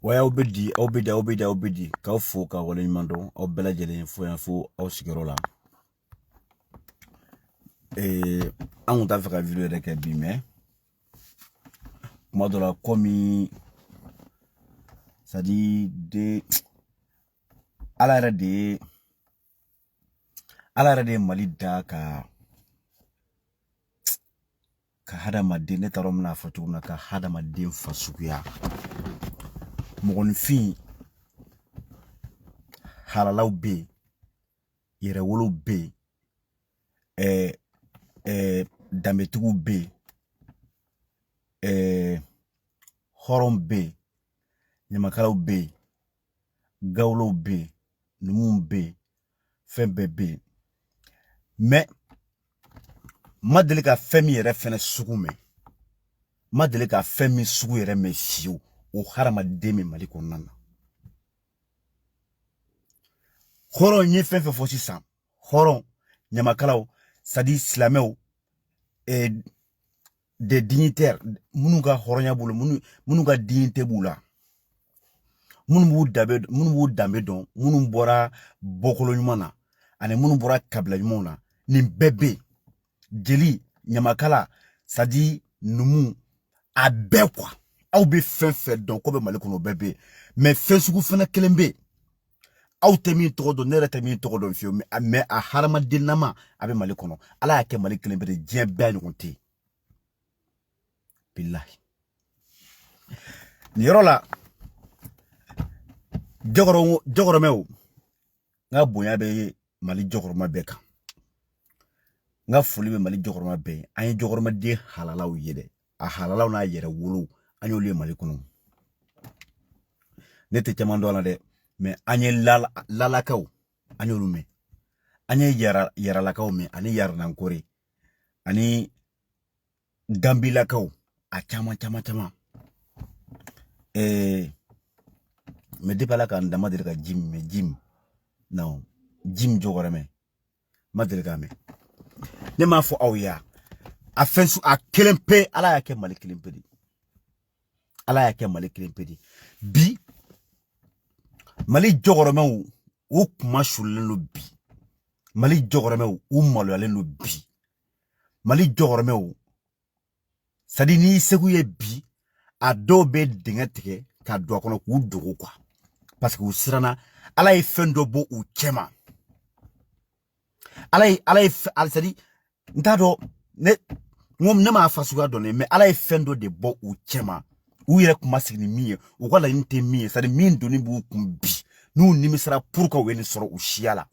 Waya obedi ka fo ka wala nyimando o bela jele info o sigirola an ta fa ka video de ke bi mais modola komi ça dit de ala de mali da ka hada madin ne tarom na fatu na ka hada madin fasuya mogon fi halalaw be yere wolo be dametugu be horon be nyamakalaw be gawlo be numum be fembe be mais madele ka femi yere fene sugume madele ka femi sugu yere me fiu o harama demi maliko nana horon nye fenfe fosi sam horon nyamakalaw sadi silameo des dignitaires munu ka horonya bulu munu ka dignité bula munu bu dambe don munu bora bokolo nyumana ane munu bora kabla nyumona ni bebe jeli nyamakala sadi numu abe kwa aw be fenfe don ko be malikono bebe mais fesugu fena kelembe aw temi todo nere temi todo fio mais a harama dinama abe malikono ala yake malikelembe de dien be ngonte billahi ni rola jogoro mew nga bonya be mali jogoro mabeka nga fuli be mali jogoro mabe an jogoro ma de halalaw yede a halalaw na yere wulu anyo le mali kono nete chamando la de mais anye lalakaw anyo lume anye yara lakaw me ani yar nan kore ani gambi lakaw a chama me de pala kan dama de ka jim non jim jogoro me madel game ne ma fo awya a fensu a kelempe ala yake mali kelempedi ala yake mali kelempedi bi mali jogoro me o kuma shulen lo bi mali jogoro me o malo ale lo bi mali jogoro me sadi ni seguye bi a do be dingatike ka do kono ku dogo kwa parce que usirana ala e fendo bo u chema ala sadi ntado ne ngom ne ma fasuga donne mais ala e fendo de bo u chema u yere kuma signi miye u kwala nte miye sadi min doni bu kumbi nu nimisara pour ko weni soro u shiala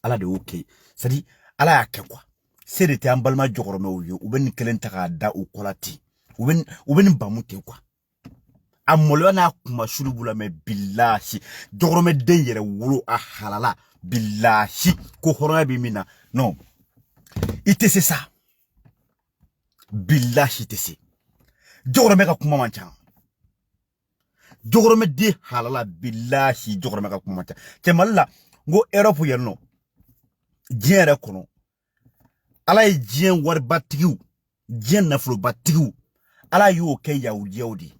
ala de okay sadi ala ya kekwa sede te ambalma jogoro me uyo u ben kelen taka da u kolati u ben bamute kwa amolo na kuma shurubula me billahi jogoro me den yere wulu a halala billahi ko horona bi mina non ite c'est ça billahi ite c'est jogoro me ka kuma mancha jogoro me de halala billahi jogoro me ka kuma mancha kemalla ngo Europe yerno jere kono ala jien war batigu jien naflo batigu ala yo ke yaudi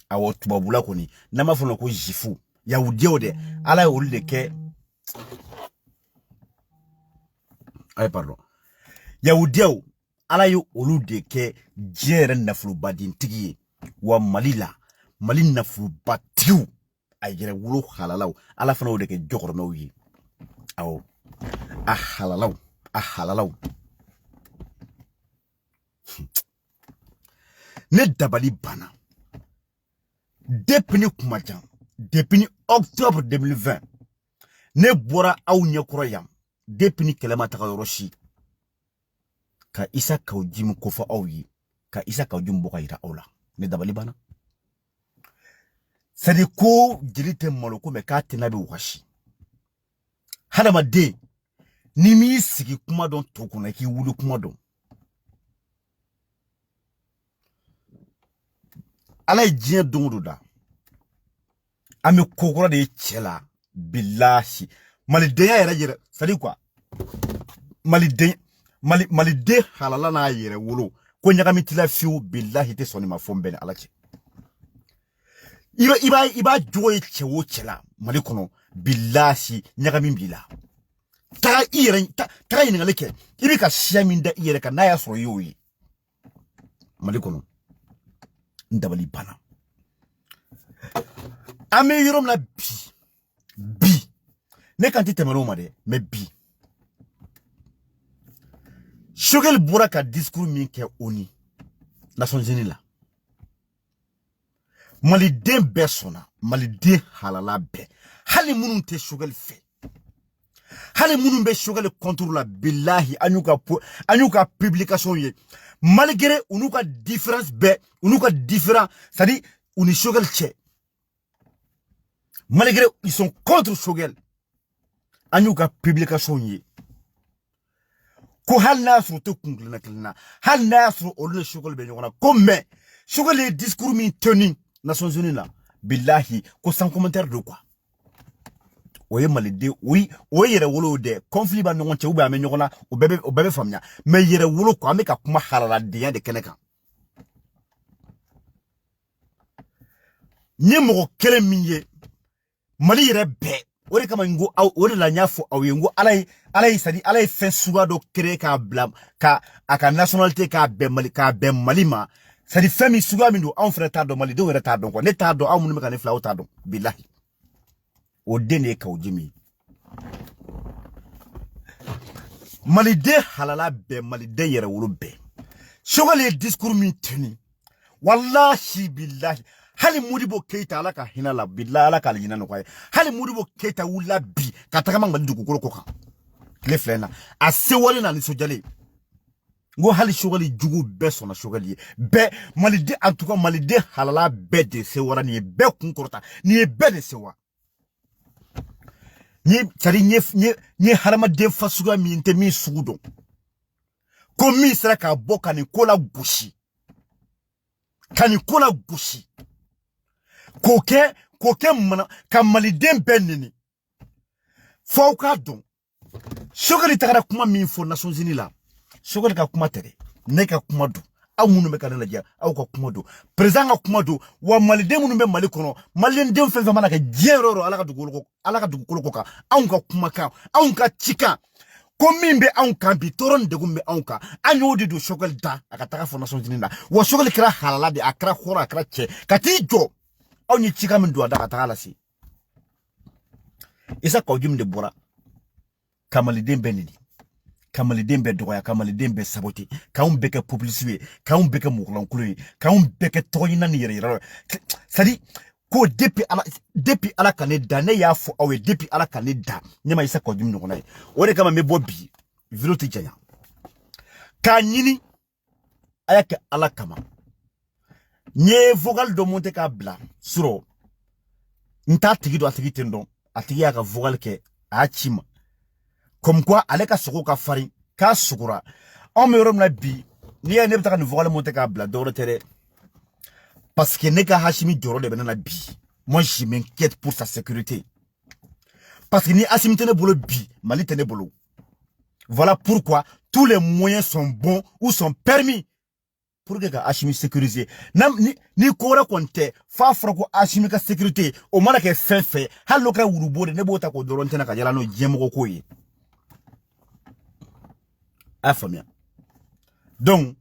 awo tubabula koni nama fono ko jifu yaudi ala yo le ke ay pardon yaudi ala yo olu de ke jere naflo badin tigi wa mali naflo batigu ay jere wulu halalaw ala fana de ke jogoro no yi awo a halalaw ne dabali bana depuis octobre 2020 ne bora aw nyekoro yam depuis kelema ta yoroshi ka isa ka ujim ko fa awi ka isa ka ujum boka ira awla ne dabali bana sadi ko jilite moloko me ka tenabi washi hada made ni mi sigi kuma don tokuna ki wulu kuma don ala jien dongo da ami kokora de chela billahi malideya yere sadi quoi malide halala na yere wulu ko nyaka mitila fiu billahi te soni ma fombene alache iba joye chewo chela mali kono billahi nyagamin bila ta yinga leke ibi ka shiaminda iyere ka na ya so yoyi mali kono ndabali bana ame yorom na bi ne kan ti temero ma de me bi Shogel bura ka discours min ke oni Nations Unies la maliden bɛɛ sɔnna maliden halala bɛɛ hali minnu tɛ Shogel fɛ hali minnu bɛ Shogel contre la billahi an y'u ka publication ye malgré unu ka différence bɛɛ unu ka différent c'est à dire u ni Shogel cɛ malgré ils sont contre Shogel an y'u ka publication ye ko hal na suru to kunglina kilina hal na suru olu ne Shogel be ɲɔgɔn na ko mais Shogel ye discours min tenu Nations Unies là billahi ko sans commentaire de quoi oye malide oui oye yere wolo de conflit ba ɲɔgɔn cɛ ou bien ame ɲɔgɔn na o bɛɛ bɛ faamuya mais yere wolo ko ame ka kuma halala denya de kɛnɛ kan nye mɔgɔ kelen min ye Mali yɛrɛ bɛɛ o de kama ngo o de la nya fo aw ye ngo ala ye sadi ala ye fɛn suga dɔ créer ka bila ka aka nationalité ka bɛn Mali ma sadi fɛn min suga min do anw fɛnɛ t'a dɔn Mali denw yɛrɛ t'a dɔn quoi ne t'a dɔn anw minnu bɛ ka ne filɛ aw t'a dɔn billahi o den de ye kaw jimi Maliden halala bɛɛ Maliden yɛrɛ wolo bɛɛ Shogel ye discours min tenu wallahi billahi hali Modibo Keita ala ka hina la billahi ala ka aljina no kwaye hali Modibo Keita wula bi ka tagama Mali dugukolo ko kan le flena a sewale na ni sojale ngo hali Shogel jugu bɛɛ sɔnna Shogel ye bɛɛ Maliden en tout cas Maliden halala bɛɛ de sewara ni bɛɛ kun kɔrɔta ni bɛɛ de sewa ni cari nye hadamaden fasuga min tɛ min sugu dɔn ko min sera ka bɔ ka nin ko la gosi k'o kɛ mana ka Maliden bɛɛ neni f'aw k'a dɔn Shogel tagara kuma min fɔ Nations Unies la Shogel ka kuma tɛ dɛ ne ka kuma don aw minnu bɛ ka ne lajɛ aw ka kuma don président ka kuma don wa Maliden minnu bɛ Mali kɔnɔ Malien den fɛn fɛn mana kɛ diɲɛ yɔrɔ yɔrɔ ala ka dugukolo ko kan anw ka kumakan anw ka cikan ko min bɛ anw kan bi tɔɔrɔ ni degun bɛ anw kan an y'o de don Shogel da a ka taga fɔ Nations Unies la wa Shogel kɛra halala de a kɛra hɔrɔn a kɛra cɛ ka t'i jɔ aw ni cikan min don a da ka taga lase Isa Kawjim de bɔra ka Maliden bɛɛ neni ka Maliden bɛɛ dɔgɔya ka Maliden bɛɛ saboter k'anw bɛɛ kɛ populiste ye k'anw bɛɛ kɛ mɔgɔlankolon ye k'anw bɛɛ kɛ tɔgɔɲina ni yɛrɛ c'est à dire ko depuis ala ka ne da ne y'a fɔ aw ye depuis ala ka ne da ne ma Isa Kawjim ɲɔgɔnna ye o de kama n bɛ bɔ bi video tɛ janya k'a ɲini a y'a kɛ ala kama n ye vocal dɔ monter k'a bila sɔrɔ n t'a tigi dɔn a tigi tɛ n dɔn a tigi y'a ka vocal kɛ a y'a ci ma comme quoi ale ka sogo ka farin k'a sogora anw bɛ yɔrɔ min na bi n'i y'a ne bɛ taga nin vocal monter k'a bila dɔwɛrɛ tɛ dɛ parce que ne ka Hashimi jɔyɔrɔ de bɛ ne na bi moi je m'inquiète pour sa sécurité parce que ni Hashimi tɛ ne bolo bi Mali tɛ ne bolo voilà pourquoi tous les moyens sont bons ou sont permis pour que ka Hashimi sécuriser ni ko wɛrɛ kɔni tɛ f'a fɔra ko Hashimi ka sécurité o mana kɛ fɛn fɛn hali n'o kɛra wurubo de ne b'o ta k'o dɔrɔn tɛna ka yala n'o diɲɛmɔgɔ ko ye a faamuya donc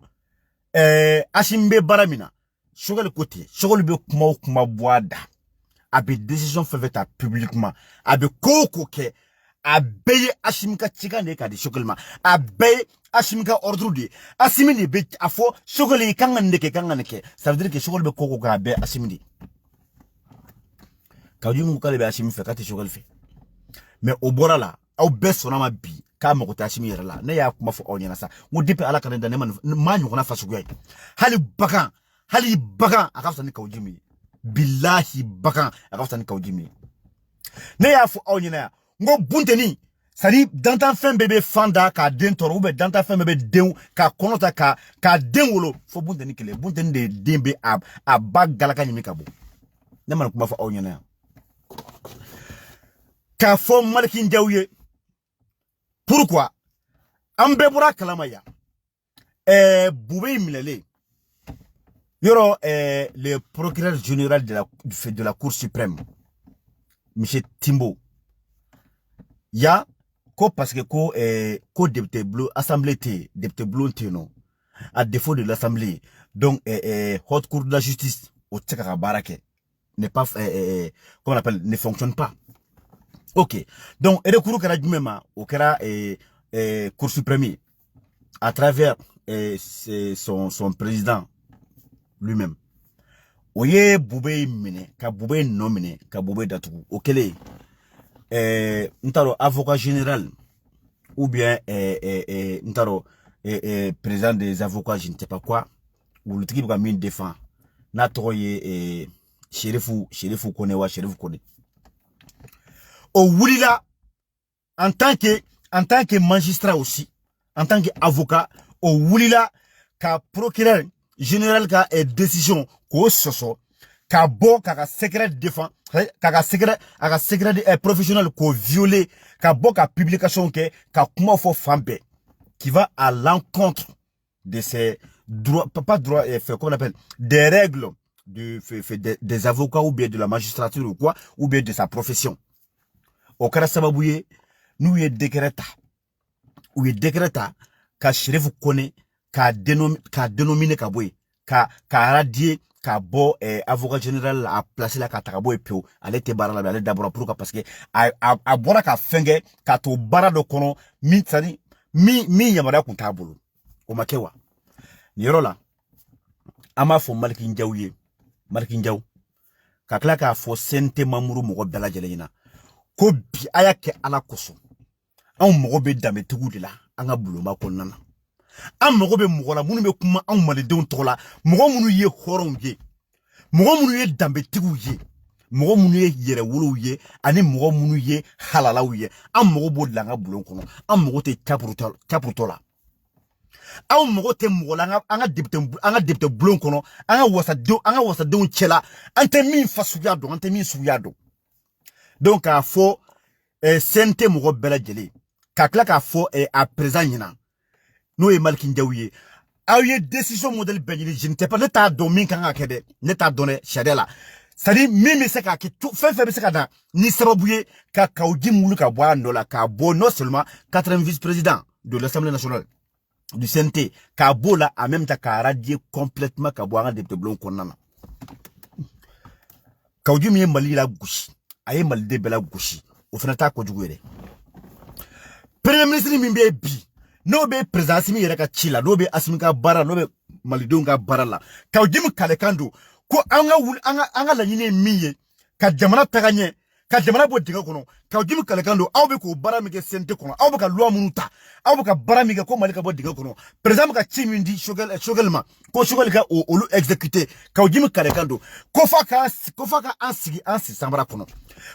Hashimi bɛ baara min na Shogel ko ten Shogel bɛ kuma o kuma bɔ a da a bɛ décision fɛn fɛn ta publiquement a bɛ ko o ko kɛ a bɛɛ ye Hashimi ka cikan de ye k'a di Shogel ma a bɛɛ ye Hashimi ka ordre de ye Hashimi de bɛ a fɔ Shogel ye kan ka nin de kɛ kan ka nin kɛ ça veut dire que Shogel bɛ ko o ko kɛ a bɛɛ Hashimi de ye Kawjim ko k'ale bɛ Hashimi fɛ k'a tɛ Shogel fɛ mais o bɔra la aw bɛɛ sɔnna ma bi k'a mago tɛ Hashimi yɛrɛ la ne y'a kuma fɔ aw ɲɛna sa n ko depuis ala ka ne da ne ma ɲɔgɔnna fasuguya ye hali bagan a ka fisa ni Kawjim ye billahi bagan a ka fisa ni Kawjim ye ne y'a fɔ aw ɲɛna yan n ko bunteni c'est à dire dantanfɛn bɛɛ bɛ fan da k'a den tɔɔrɔ ou bien dantanfɛn bɛɛ bɛ den k'a kɔnɔ ta k'a den wolo fo bunteni kelen bunteni de den bɛ a ba galaka ɲimi ka bɔ ne ma kuma fɔ aw ɲɛna yan k'a fɔ Maliki Njaw ye pourquoi an bɛɛ bɔra kalama yan Bube minɛlen Yoro, le procureur général de la Cour suprême, M. Timbo, il y a, parce que, député bleu, assemblée, député bleu, non, à défaut de l'assemblée, donc, haute cour de la justice, au Tchekara Barake, n'est pas, comment on appelle, ne fonctionne pas. Ok. Donc, et le cours que la au Kara, Cour suprême, à travers, son président, lui-même. Oye Boubé mine, ka Boubé nomine, ka Boubé datugu. Okele, ntaro avocat général, ou bien, ntaro, président des avocats, je ne sais pas quoi, ou le truc qui défend. Natroye, Chérifou Konewa, Chérifou Kone. Au Wulila, en tant que magistrat aussi, en tant qu'avocat, au Wulila, ka procureur général ka décision ko soso ka bo ka secret défense ka secret professionnel ko violer ka bo ka publication ke ka kuma fo fambe qui va à l'encontre de ces droits pas droits comment on appelle des règles des avocats ou bien de la magistrature ou quoi ou bien de sa profession au kara sababouye nous y décréta ou y décréta ka Chérif Kone ka dénominer ka boy ka radier ka bo avocat général a placé la ka takabo epio ale te bara la ale d'abord pour parce que a bora ka fenge ka to bara do kono mi tsani mi yamara kun tabulu o makewa ni rola ama fo Maliki Njaw ka kla ka fo sente mamuru mo bela jelena ko bi ayake ala koso an mo be dame tugu de la an ga buloma konnana an mago be mogola munu be kuma an malidenw togola mogo munu ye horon ye mogo munu ye dambetigiw ye mogo munu ye yerewolow ye ani mogo munu ye halalaw ye an mago bo la nga bulon kono an mago te chaputo la an mago te mogola an ga député bulon kono an ga wasadenw cɛla an tɛ min fasuya dɔn an tɛ min suguya dɔn donc k'a fɔ CNT mogo bɛɛ lajɛlen ka tila k'a fɔ a président ɲina n'o ye Maliki Njaw ye aw ye décision modèle bɛɛ ɲini je ne sais pas ne t'a dɔn min kan ka kɛ dɛ ne t'a dɔn dɛ sariya la c'est-à-dire min bɛ se k'a kɛ fɛn fɛn bɛ se ka na ni sababu ye ka Kawuji wuli ka bɔ a nɔ la k'a bɔ non seulement 80 vice-présidents de l'Assemblée nationale du CNT k'a bɔ la en même temps k'a radier complètement ka bɔ an ka député bulon kɔnɔna na Kawuji min ye Mali la gosi a ye Maliden bɛɛ la gosi o fana t'a kojugu yɛrɛ premier ministre min bɛ bi n'o be président Assimi yɛrɛ ka ci la n'o be Assimi ka baara n'o be malidenw ka baara la Kawuji min kalekan don ko an ka laɲini ye min ye ka jamana taga ɲɛ ka jamana bɔ dingɛ kɔnɔ Kawuji min kalekan don aw be k'o baara min kɛ CNT kɔnɔ aw be ka loi minnu ta aw be ka baara min kɛ ko Mali ka bɔ dingɛ kɔnɔ président bɛ ka ci min di Choguel ma ko Choguel ka olu exécuter Kawuji min kalekan don ko f'a ka an sigi sanbara kɔnɔ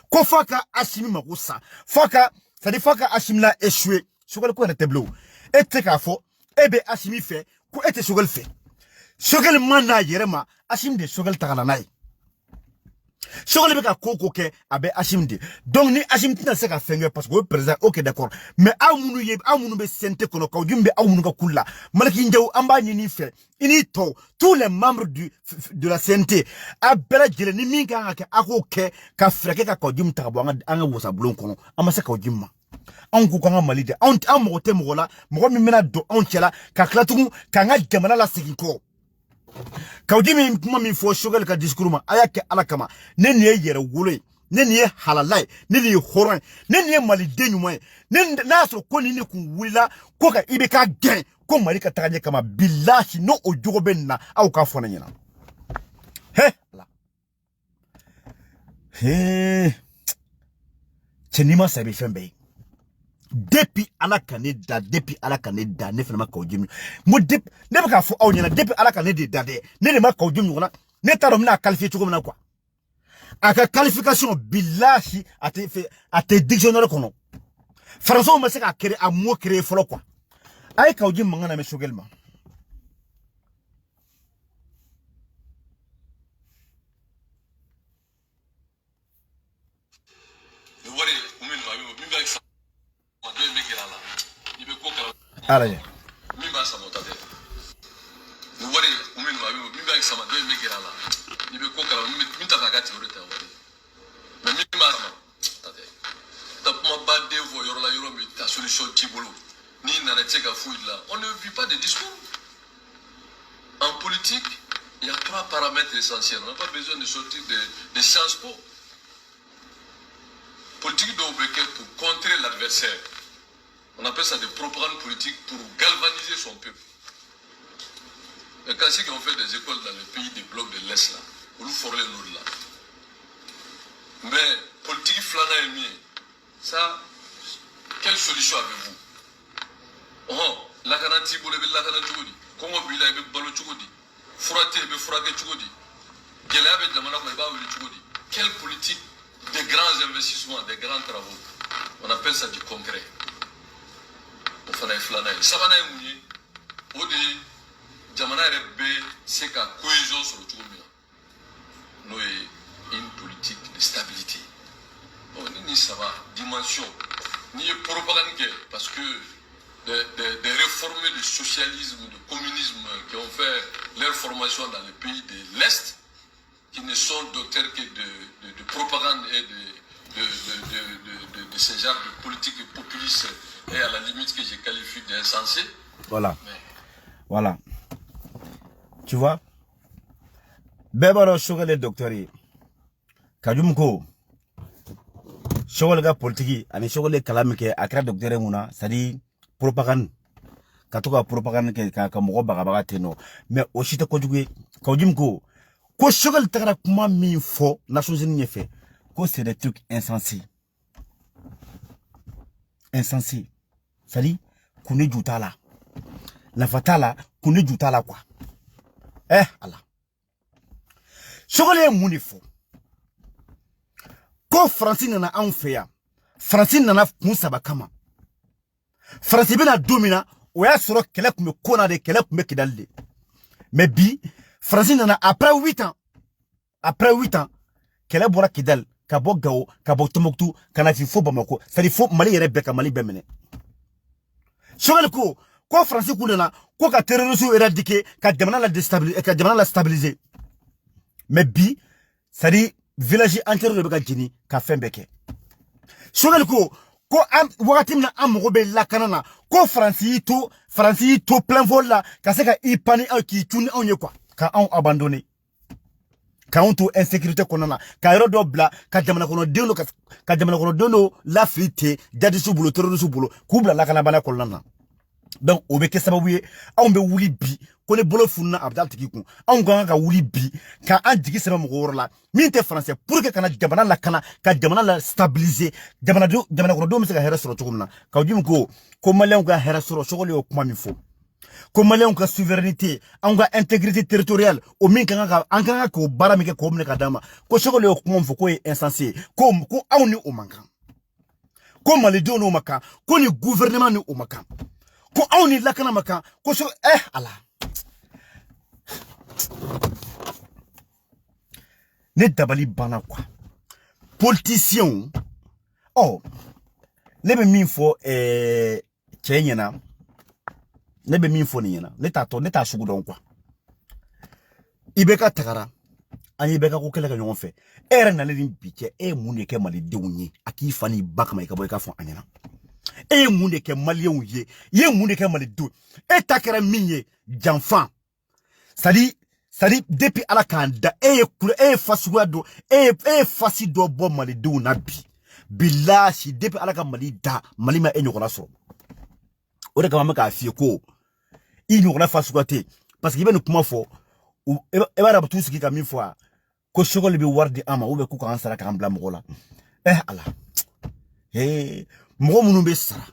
ko f'a ka Assimi mako sa c'est-à-dire f'a ka Assimi la échouer Choguel ko yɛrɛ tɛ bilen e tɛ k'a fɔ e bɛ Assimi fɛ ko e tɛ Choguel fɛ Choguel man n'a yɛrɛ ma Assimi de Choguel ta ka na n'a ye Choguel bɛ ka ko kɛ a bɛ Assimi de donc ni Assimi tɛna se ka fɛn kɛ parce que o ye président ok d'accord mais aw minnu bɛ CNT kɔnɔ Kawuji min bɛ aw minnu ka kulu la Maliki Njaw an b'a ɲini i fɛ i n'i tɔw tous les membres de la CNT a bɛɛ lajɛlen ni min kan ka kɛ a k'o kɛ ka fɛɛrɛ kɛ ka Kawuji min ta ka bɔ an ka wasabulon kɔnɔ an ma se Kawuji ma anw ko k'an ka Mali de an mago tɛ mɔgɔ la mɔgɔ min bɛna don anw cɛla ka tila tugun k'an ka jamana la segin kɔ Kawuji min kuma min fɔ Choguel ka discours ma a y'a kɛ Ala kama ne nin ye yɛrɛwolo ye ne nin ye halala ye ne nin ye hɔrɔn ye ne nin ye maliden ɲuman ye n'a y'a sɔrɔ ko nin de kun wulila ko ka IBK gɛn ko Mali ka taga ɲɛ kama bilahi n'o o jogo bɛ nin na aw k'a fɔ ne ɲɛna cɛ n'i ma sa i bɛ fɛn bɛɛ ye depuis Ala ka ne da ne fana ma Kawuji min mo ne bɛ k'a fɔ aw ɲɛna depuis Ala ka ne de da dɛ ne de ma Kawuji ɲɔgɔn na ne t'a dɔn n bɛna qualifier cogo min na quoi a ka qualification bilahi a tɛ dictionnaire kɔnɔ français ma se k'a créer a mot créer fɔlɔ quoi a ye Kawuji mankan lamɛn Choguel ma Ala ye min b'a sama o ta tɛ ni wari min b'a sama dɔ in solution Tibolo, ni Nanatega Fouilla. On ne vit pas de discours. En politique, il y a 3 paramètres essentiels. On n'a pas besoin de sortir de Sciences Po. Politique doit pour contrer l'adversaire. On appelle ça des propagandes politiques pour galvaniser son peuple. Et quand c'est qu'on fait des écoles dans les pays des blocs de l'Est, là, on nous forme nous là. Mais politique flana et mieux, ça, quelle solution avez-vous? Oh, la garantie pour le la comment vous l'avez balo chugodi? Furate be furake chugodi. Gelabe jamana ko ba wuli chugodi. Quelle politique de grands investissements, de grands travaux? On appelle ça du concret. On fait un flana. Sabana mouye. Odi jamana rebe c'est ka cohésion sur le chugodi. Nous une politique de stabilité. Bon, ni ça va dimension ni propagande parce que des réformés du socialisme, du communisme qui ont fait leur formation dans les pays de l'Est, qui ne sont docteurs que de propagande et de ce genre de politique populiste et à la limite que je qualifie d'insensé. Voilà. Voilà. Tu vois? Bébaro Chogale docteur. Kajumko. Chogale politique, ani Chogale kalamike, akra docteur Mouna, c'est-à-dire propagande katoka propagande ka mogo baga teno mais aussi te ko jugué ko jimko ko shogal tagara kuma min fo Nations Unies fait ko c'est des trucs insensés sali kune jutala la fatala kune jutala quoi ala shogal muni fo ko Francine na an fait ya Francine na musaba kama France bena domina o ya soro kele kume kona de kele kume kidalde mais bi France nana après 8 ans kele bora kidal ka bo Gao ka bo Tombouctou kana fi fo Bamako ça dit fo Mali yere beka Mali bemene sogel ko France kunana ko ka terrorisme éradiquer ka jamana la déstabiliser ka jamana la stabiliser mais bi ça dit village entier de beka jini ka fembeke sogel ko am wakatimna amrobe la kanana ko France to plein vol là ka se ka ipani an ki tuni on quoi ka on abandonné ka on to insécurité konana ka yoro do bla ka jamana kono deno ka jamana kono dono la frité jadi subulo terrorisme subulo kubla la kana bana kolana donc o be ke sababu ye on be wuli bi ko ne bolo funna abdal tikiku on ka wuli bi ka an digi sema mo la min te français pour que kana jamana la kana ka jamana la stabiliser jamana ko do mi se ka hera soro tugumna ka jim ko malien ga hera soro sogoli o kuma mi fo ko malien ka souveraineté on ga intégrité territoriale o min kan ka an kan ko bara mi ke ko mi ka dama ko sogoli o kuma fo ko e insensé ko awni o mankan ko mali do no maka ko ni gouvernement ni o maka ko awni la kana maka ko so ala ne dabali bana quoi politicien oh ne be min fo chenyena ne be min fo ni yana ne ta sugu don quoi ibeka tagara ani beka ko kele ka nyon fe era na le biche munde ke mali deunye aki fani bakama ka boy ka fo anyana munde ke malien ye munde ke mali do takera minye janfan sadi depuis ala kanda fasuado fasido bo mali do nabi billahi depuis ala ka mali da mali ma enyo kona so o de kama ka fie ko inyo kona fasuate parce que ben kuma fo e ba rabu tuski ka mi fo ko shogol bi wardi ama o be ku ka ansara ka ambla mogola ala mogo munumbe sara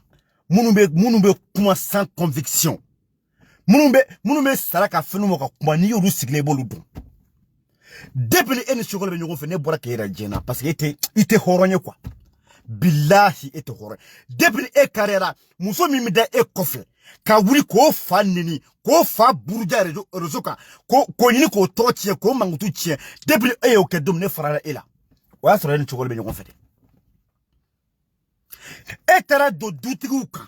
munumbe kuma sans conviction munumbe sara ka fenu mo ka kuma ni yoru sigle bolu dum depuis ene shogol be nyogo fe ne bora ke era jena parce que ite horonye quoi billahi ite horonye depuis carrière muso mi da kofe ka wuri ko fa nini ko fa burja rezoka ko yini ko totie ko mangutu tie depuis o ke dum ne farala ela wa soro ene shogol be nyogo fe etara do dutiguka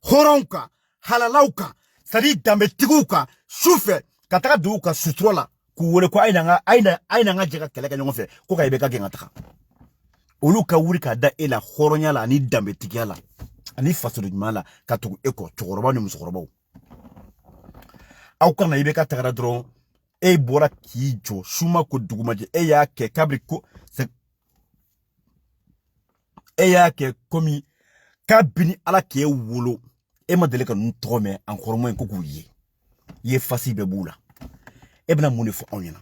horonka halalauka sadi dambe tiguka sufe kataka duka sutrola kuwole ko aina nga jega keleka nyonfe ko ka ibeka genga taka oluka wuri ka da ela horonya la ni dambe tigiala ani faso jumala ka tugu eko chokoroba ni musokoroba aw kana ibe ka tagara dron e bora ki jo shuma ko dugumaje e ya ke kabri ko e ya ke komi kabini ala ke wolo e ma dele ka nun tome en hormo ko ku ye fasi be bula e bena mun fo onyana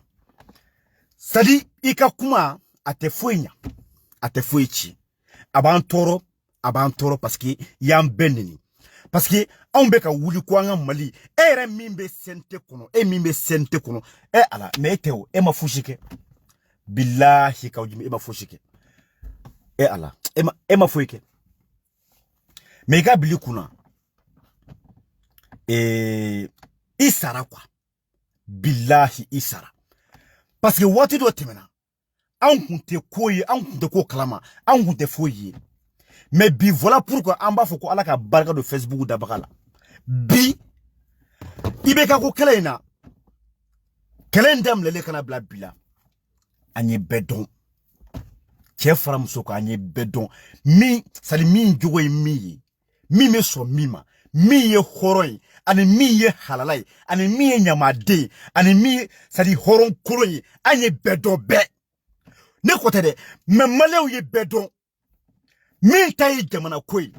sadi ika kuma ate foinya ate foichi aban toro parce que yam benni parce que on be ka wuli ko anga mali ere mimbe sente kono e mimbe sente kono e ala meteo e ma fushike billahi ka ujimi e ma fushike e ala e ma fuike me ka bili kuna isara kwa billahi isara parce que wati do temena an kunte koyi an kunte ko kalama an kunte foyi mais bi voilà pourquoi en bas faut ko ala ka barka de Facebook da bakala bi ibeka ko kelena kelendam lele kana bla bila anye bedon chef ramso ko anye bedon mi sali mi jogo mi me so mima mi ye horoy ani mi ye halalai ani mi ye nyamade ani mi sali horon kuroyi anye bedon be ne kote de me malew ye bedon min tay jamana koy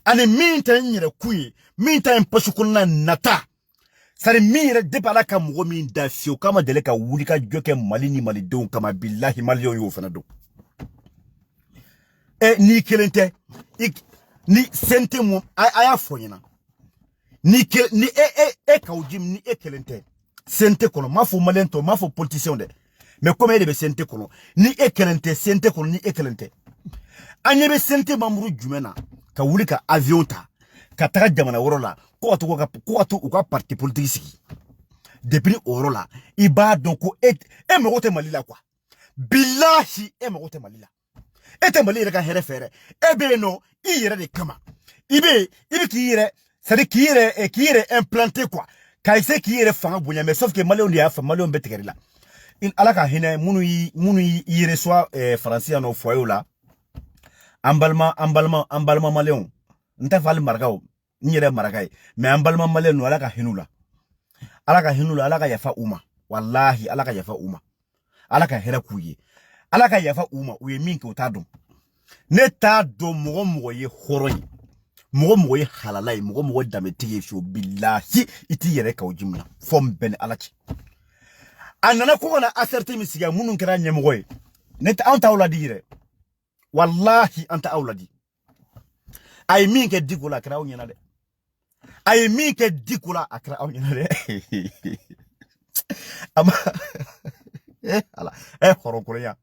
ani min tay nyere kuyi min tay pashukuna nata sari min re debala ka mugo min da fiyo kama dele ka wuli ka joke mali ni mali don kama billahi malion yo fana do ni kelente ni sente mo aya fonyina ni ka ujim ni kelente sente kono mafo malento mafo politicien de mais comme il be sente kono ni kelente sente kono ni kelente anyebe sente mamuru jumena ka wuli ka avion ta ka taga jamana woro la ko atu ka parti politique sigi depuis oro la iba donc e me gote malila quoi billahi e me gote malila ete malila ka here fere e be no i yere de kama ibe ki yere c'est ki yere implanté quoi ka ise ki yere fanga bonya mais sauf que malon dia fa malon betekeri la in alaka hine munu yere soit français no foyo la ambalma maléon nta fali margao nyere margai mais ambalma maléon no alaka hinula alaka yafa uma wallahi alaka yafa uma alaka hera kuye alaka yafa uma uye minke utadum ne tado mogo ye horoyi mogo ye halalai mogo dameteye sho billahi iti yere ka ujimna fom ben alachi anana ko na aserte misiga munun kra nyemogo ne ta anta awladi yire wallahi anta awladi ay minke digula kra unyana de ay minke digula akra unyana de ama ala horo koreya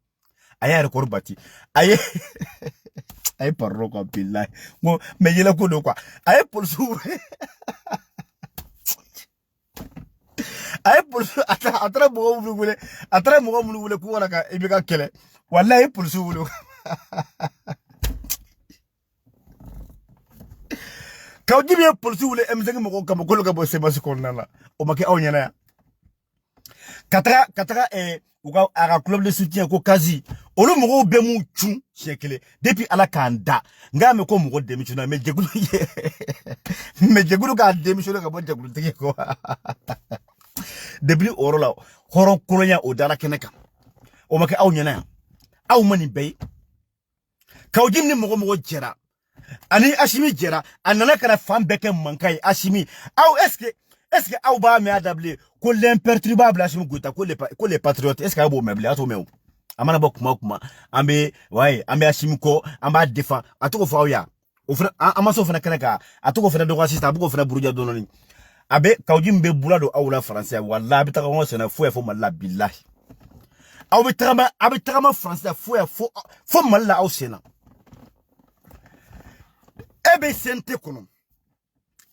aya record bati ay parlo ko billahi mo me yela ko do quoi ay polsu ay polsu atra mo wule ko wala ka ibika kele wallahi polsu wule ka jibe polsu wule emzengi mo ko kam ko lo ka bo sebasi ko nala o make awnyana ya katara uga aga club de soutien ko kazi olu mugo be mu chu shekele depuis ala kanda ngame ko mugo démissionner mais jegulu ka démissionner ka bon jegulu tege ko depuis orola horon kolonya o dara keneka o make aw nyana aw mani bay kawjim ni mugo jera ani ashimi jera anana kana fam beke mankai ashimi aw est-ce que aw ba me adable ko l'imperturbable ashimi gota ko les patriotes est-ce que abo meuble ato meu amana ba kuma ambe ashimi ko amba défend atoko fa ya ofra amaso fana kanaka atoko fana do assist abuko fana buruja dononi abe kawjim be bulado awla français wallahi bitaka won sena fo malla billahi aw bitama français fo malla aw sena ebe sente kono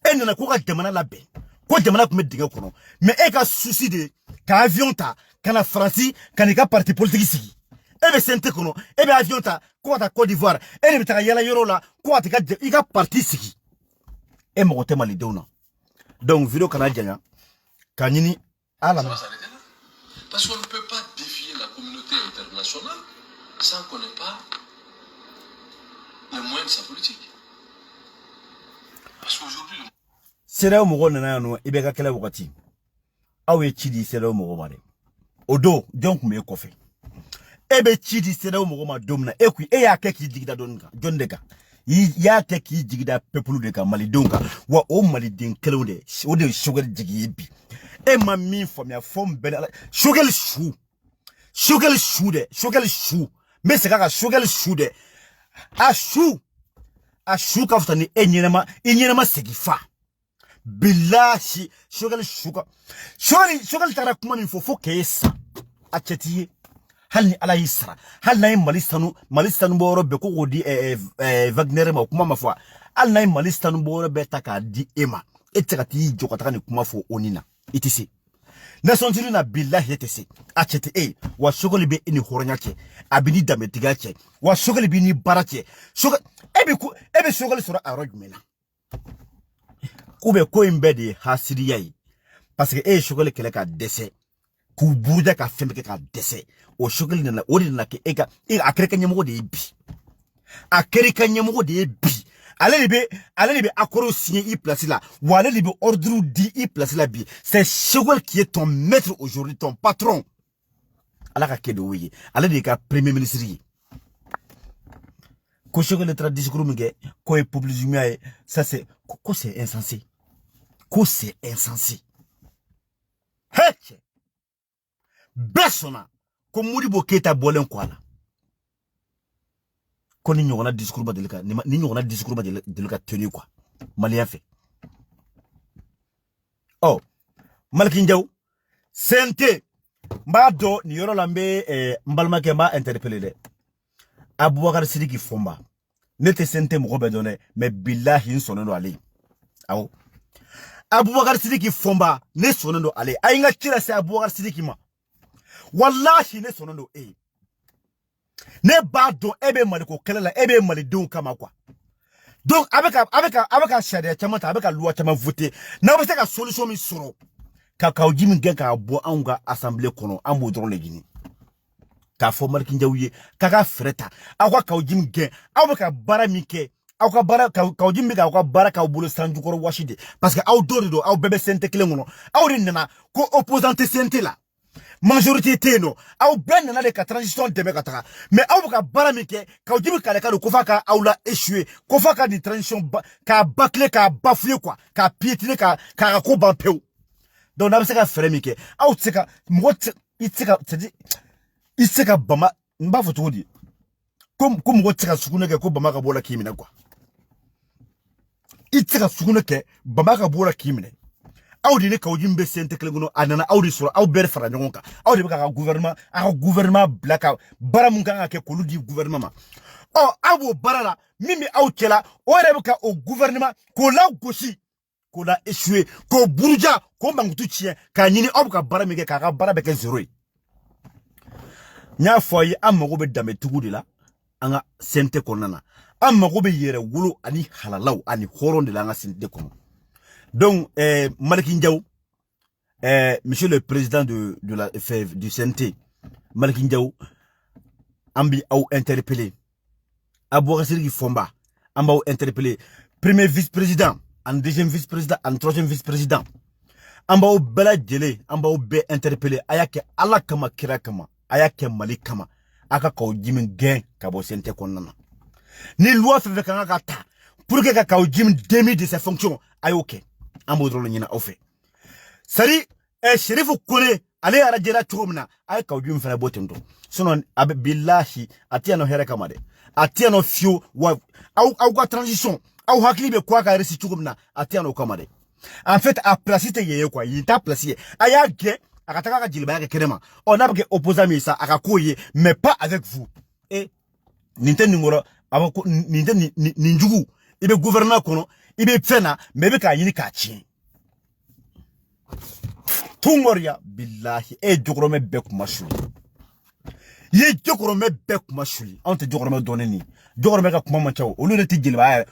enna ko ka jamana labbe ko jamana ko medinga kono mais e ka souci de ka avion ta kana France kana ka parti politique sigi ebe sente kono ebe avion ta ko ta Côte d'Ivoire ene bitaka yala yoro la ko ta ka parti sigi e mo te mali dewna donc vidéo kana janya kanini ala parce qu'on ne peut pas défier la communauté internationale sans qu'on n'ait pas les moyens de sa politique. Parce qu'aujourd'hui, c'est là où mon nana no ibeka kala wakati awe chidi c'est là où mon mari odo donc me kofe ebe chidi c'est là où mon domna ekwi e ya keki digida donga jondega ya keki digida pepulu de ka mali donga wa o mali den kelonde o de sugar digi bi e ma min fo me fom ben sugar chou mais c'est kaka sugar chou de a chou ka futani enyema segifa billahi sugar tara kuma min fo kesa achetiye halni ala yisra halna malistanu boro be ko godi Wagner ma kuma mafwa halna malistanu boro be taka di ema etikati joko taka ni kuma fo onina itisi na sontiru na billahi etisi achete wa sugar be ni horonyache abini dametigache wa sugar be ni barache sugar ebe sugar sura arojmena kube ko imbedi hasiri yai parce que sugar kele ka dese ku buja ka fembe ka dese o sugar na odi na ke ega akreka nyemo de bi ale libe akoro signé i place là ou ale libe ordre di i place là bi c'est sugar qui est ton maître aujourd'hui, ton patron ala ka kedo wi ale de ka premier ministre ko sugar le discours mge ko e publicité ça c'est insensé. C'est insensé. Hey! Bessona, comme Modibo Keta Bolen Kuala. Quand nous avons un discours de tenu quoi. Malien fait. Oh, Malkinjau, Sente, Mbado, Nioro Lambe, Mbalma Kemba interpellé. Abouakar Sidiki Fomba. Nete Sente Mrobedone, mais Billahi Sonono Ali. Ah, Abouakar Sidiki Fomba, ne Sonono Ali. Aïnga Tira se Abouakar Sidiki ma. Wallahi ne Sonono ne bado ebe maliko kelela ebe malidon kama kwa. Donc avec sharia chamata avec loi chama voter na ba se ka solution mi soro ka ojimi gen ka bo anga assemblée kono ambo dron le gini ka fo marki njawye ka freta akwa ka ojimi gen awaka bara mike awaka bara ka ojimi ka awaka bara ka bolo sanju koro washide parce que aw do aw bebe sente klengono aw rinna ko opposante sente la majorité teno aw ben na de ka transition de be kataka mais aw ka bara mike ka ojimi ka le ka ko faka aw la échouer ko faka di transition ka bâcler ka bafouer quoi ka piétiner ka ko bampeu donc na se ka frère mike aw tseka mo itseka c'est iseka bama mba foto di comme go tseka sukuna ke ko bama ka bola kimina quoi itseka sukuna ke bama ka bola kimina awdi ne ka ojimbe sente klengono anana awdi sura aw ber fara ngonka awdi ka gouvernement blaka baramun kan ke ko ludi gouvernement oh awo barala mimi aw kela o rebka o gouvernement ko la gosi ko la échouer ko buruja ko mangutu chien ka nyini obuka barami ke ka barabe ke zero nya foyi amago be dame tugu de la anga sente konana amago be yere wulu ani halalaw ani horon de la anga sente kono. Donc Maliki Ndiaw monsieur le président du CNT Maliki Ndiaw ambi au interpellé Abouakar Sidiki Fomba amba au interpellé premier vice-président en deuxième vice-président en troisième vice-président amba au bela djele amba au be interpellé ayake ala kama kira kama ayake mali kama aka ka jimin gen ka bo sente konana ni loi fait kanga kata pour que ka jimin demi de ses fonctions ayoke ambo drolo nyina ofe sari sherifu kone ale ara jera chomna ay ka jimin fana botendo sinon abe billahi atiano here kamade atiano fio wa au ka transition au hakili be kwa ka resi chomna atiano kamade en fait a placé yeye quoi il t'a placé aya ge akataka ka jilba yake kerema on a que opposant mi ça akakoye mais pas avec vous et Nintendo ngoro abako Nintendo ninjugu ibe gouvernement kono ibe fena mebe ka yini ka chien tungoria billahi jogrome bek mashuli ye jogrome bek mashuli ante jogrome doneni jogrome ka kuma manchawo olu ne ti jilba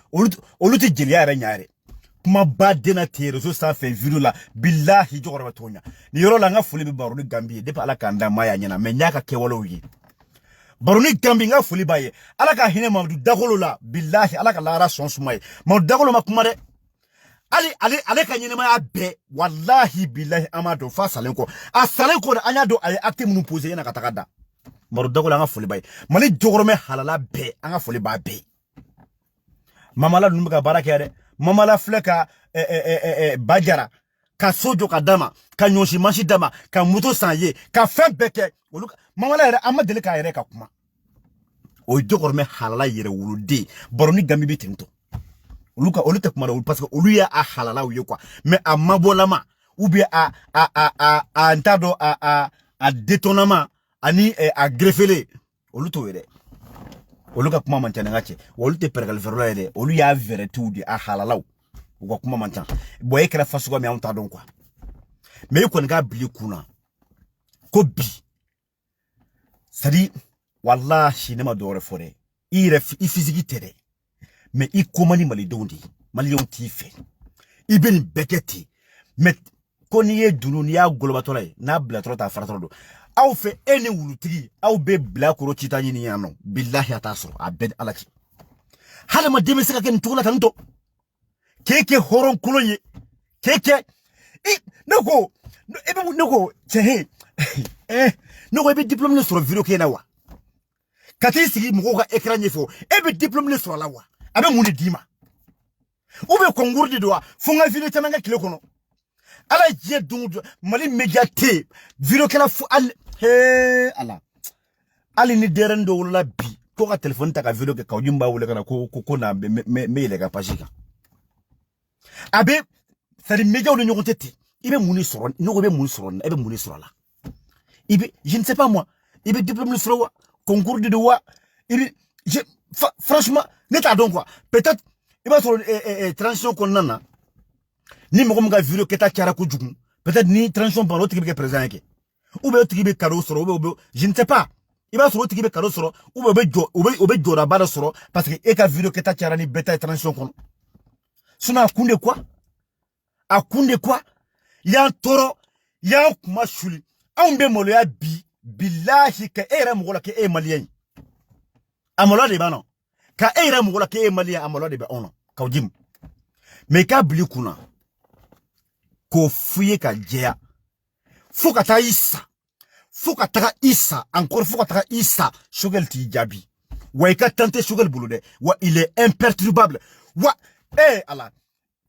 olu ti jilya re nyaare kuma badena te réseau ça fait vidéo la billahi jogrome tonya ni yoro la nga fuli bi baruni Gambie depuis ala kanda maya nyana me nyaka ke wolo yi baruni Gambie nga fuli baye ala ka hine Mamadou Dagolo la billahi ala ka lara son sumay Mamadou Dagolo ma kuma de ale ka ɲɛnɛma ya bɛɛ wallahi billahi amado fa salen ko a salen ko an y'a dɔn a ye acte minnu poser yana ka taga da Maru Dagola an ka foli ba ye Mali jogoromɛ halala bɛɛ an ka foli b'a bɛɛ Mamala ninnu bɛ ka baara kɛ dɛ Mamala filɛ ka Bajara ka so jɔ ka dama ka ɲɔsi mansi dama ka moto san ye ka fɛn bɛɛ kɛ olu Mamala yɛrɛ an ma deli k'a yɛrɛ ka kuma o ye jogoromɛ halala yɛrɛ woloden baroni Gami bɛ ten tɔ olu tɛ kuma la parce que olu ya a halala u ye quoi mais a mabolama ou bien a ntado a détournement ani a greffele olu to yɛrɛ olu ka kuma man ca nga cɛ olu tɛ pergal verla yɛrɛ olu ya vertu di a halalaw u ka kuma man ca bon e kɛra fasuga mi an ta dɔn quoi mais i kɔni ka bili kunna ko bi sadi wallahi ne ma dɔwɛrɛ fɔ dɛ i yɛrɛ i physique tɛ dɛ mais i komani malidenw di malidenw t'i fɛ i bɛ nin bɛɛ kɛ ten mais ko n'i ye dunu n'i y'a golobatɔla ye n'a bilatɔla t'a faratɔla don aw fɛ e ni wulutigi aw bɛ bilakoro cita ɲini yan nɔ billahi a t'a sɔrɔ a bɛɛ ala cɛ hadamaden bɛ se ka kɛ nin cogo la tan tɔ k'e kɛ hɔrɔn kolon ye k'e kɛ ne ko cɛ ne ko i bɛ diplôme de sɔrɔ video kɛ na wa ka t'i sigi mɔgɔw ka écran ɲɛfɛ e bɛ diplôme de sɔrɔ la wa a bɛ mun de d'i ma ou bien concours de doit fo n ka video caman kɛ tile kɔnɔ ala ye diɲɛ don o don Mali média tɛ video kɛla fo ala hali ni dɛrɛn dɔ wolola bi ko ka téléphone ta ka video kɛ k'aw b'a wele ka na ko na me yɛlɛ ka page kan a bɛ c'est-à-dire médiaw ni ɲɔgɔn tɛ ten i bɛ mun de sɔrɔ ne ko i bɛ mun sɔrɔ e bɛ mun de sɔrɔ la i bɛ je ne sais pas moi i bɛ diplôme sɔrɔ wa concours de wa i bɛ franchement ne t'a dɔn quoi peut-être i b'a sɔrɔ transition kɔnɔna na ni mɔgɔ min ka video kɛta cayara kojugu peut-être ni transition banna o tigi bɛ kɛ président ye kɛ ou bien o tigi bɛ cadeau sɔrɔ ou bien je ne sais pas i b'a sɔrɔ o tigi bɛ cadeau sɔrɔ ou bien o bɛ jɔdaba dɔ sɔrɔ parce que e ka video kɛta cayara ni bɛɛ ta ye transition kɔnɔ sinon a kun de quoi y'an tɔɔrɔ y'an kuma suli anw bɛ maloya bi billahi ka e yɛrɛ mɔgɔ la k'e ye maliyɛn ye a maloya de b'an na ka e yɛrɛ mɔgɔ la k'e ye maliyɛn a maloya de bɛ anw na k'aw di mu mais i k'a bili kunna k'o f'u ye ka jɛya fo ka taa i sa fo ka taga i sa encore fo ka taga i sa Choguel t'i jaabi wa i ka tante Choguel bolo dɛ wa il est imperturbable wa ala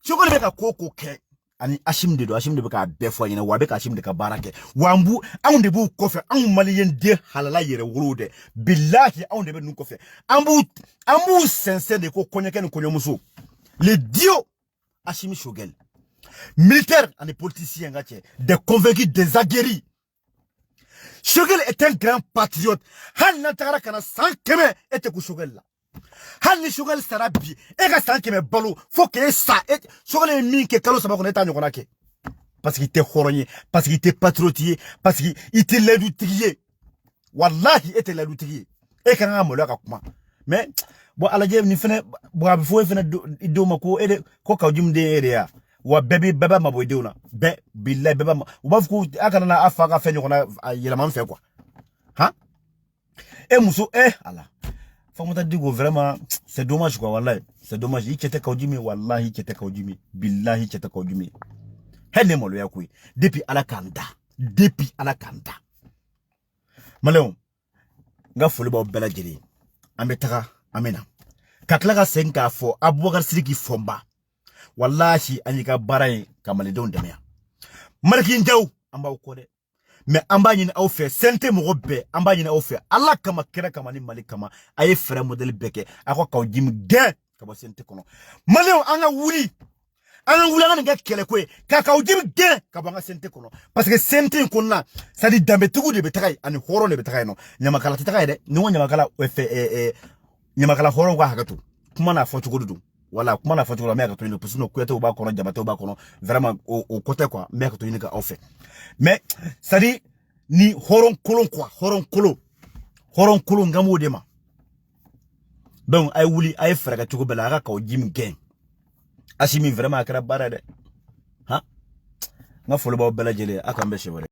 Choguel bɛ ka ko kɛ ani Hashim de don Hashim de bɛ k'a bɛɛ fɔ a ɲɛna wa a bɛ ka Hashim de ka baara kɛ wa anw de b'u kɔfɛ anw maliyɛn den halala yɛrɛ wolo dɛ billahi anw de bɛ ninnu kɔfɛ an b'u sɛnsɛn de ko kɔɲɔkɛ ni kɔɲɔmuso le dio Hashim Choguel militaire et politicien, des convaincus, des aguerris. Choguel est un grand patriote. Han n'entara kana san keme ete ku Choguel la. Han ni Choguel sara bi e ka san keme balo faut que ça Choguel est min ke kalo saba ko eta nyokona ke. Parce qu'il était horonnier, parce qu'il était patriotier, parce qu'il était l'adoutrier. Wallahi était l'adoutrier. E kana mo la ka kuma. Mais bon ala je ni fene bo abi fo fene do mako e ko ka jum de area. Wa bébé ma boy deuna be billahi bébé ma ou ba fu akana na afa ka fe nyokona yelama fe quoi hein et muso ala faut me dire vraiment c'est dommage quoi wallahi c'est dommage il était kaujimi wallahi il était kaujimi billahi il était kaujimi hene molo ya kui depuis ala kanda malon nga folo ba bela jeli ambetaka amena kakla ka senka fo Abubakar Sidiki Fomba wallahi anyika baray kamale don demia markin jaw amba ko de mais amba nyina aw fe sente mo be amba nyina aw fe alla kama kera kama ni malik kama ay frère model beke ako kaw jim gen ka bo sente kono maleo anga wuli anga nga kele ko ka kaw jim gen ka bo nga sente kono parce que sente konna ça dit dambe tugu de betay ani horo de betay no nyama kala tatay de ni wonya makala fe nyama kala horo wa hakatu kuma na fo tugu dudu voilà comment la photo la mère que tu ne peux pas couper au bas qu'on a au bas qu'on vraiment au côté quoi mère que tu n'as fait mais ça dit ni horon kolon quoi horon kolo ngamo dema donc ay wuli ay frère tu ko bela ka jim gen Hashimi vraiment akara barade ha nga folo ba bela jele akambe shebore